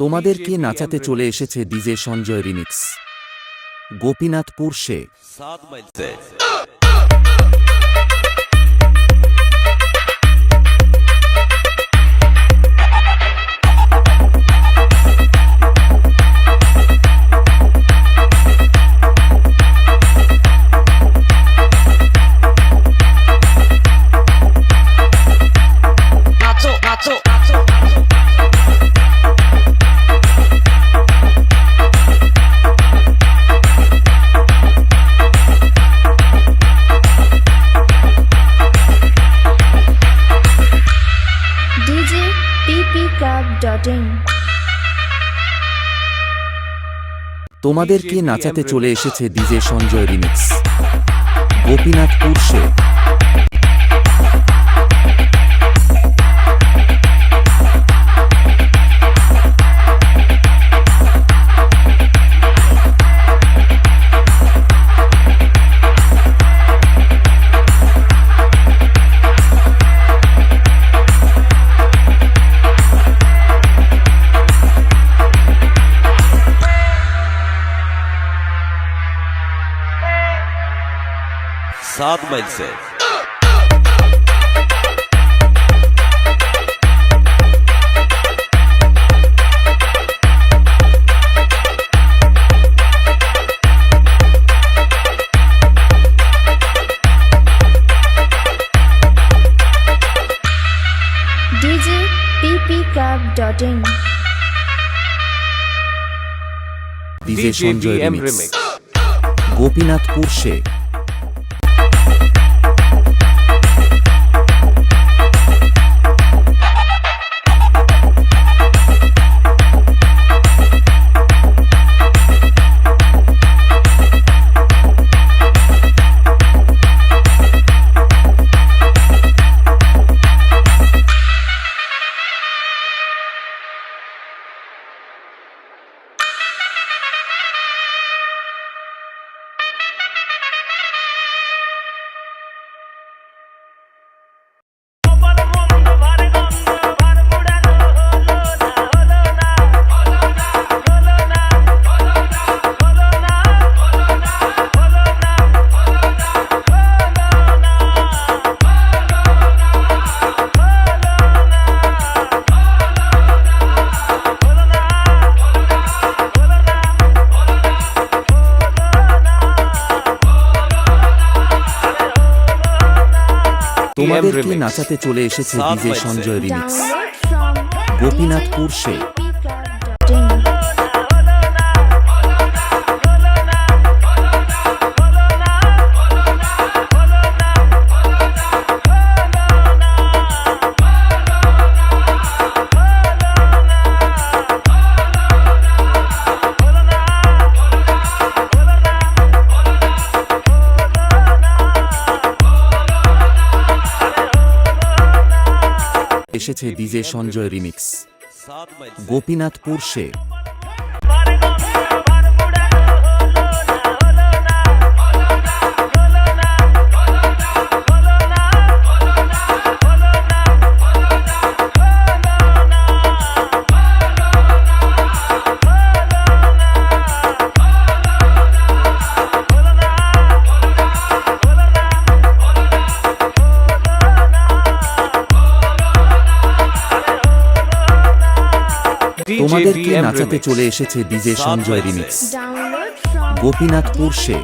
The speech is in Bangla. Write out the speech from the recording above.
তোমাদেরকে নাচাতে চলে এসেছে ডিজে সঞ্জয় রিমিক্স, গোপীনাথপুর সে 7 মাইল से। djppclub.in তোমাদেরকে নাচাতে চলে এসেছে ডিজে সঞ্জয় রিমিক্স, গোপীনাথপুর সে। सात माइल से djppclub.in DJ Sanjay remix, Gopinathpur সে। তোমাদেরকে নাচাতে চলে এসেছে ডিজে সঞ্জয় রিমিক্স, গোপীনাথপুর সে। এসেছে ডিজে সঞ্জয় রিমিক্স, 7 माइल से। গোপীনাথপুর সে। তোমাদেরকে নাচাতে চলে এসেছে DJ Sanjay remix, Download from Gopinathpur say.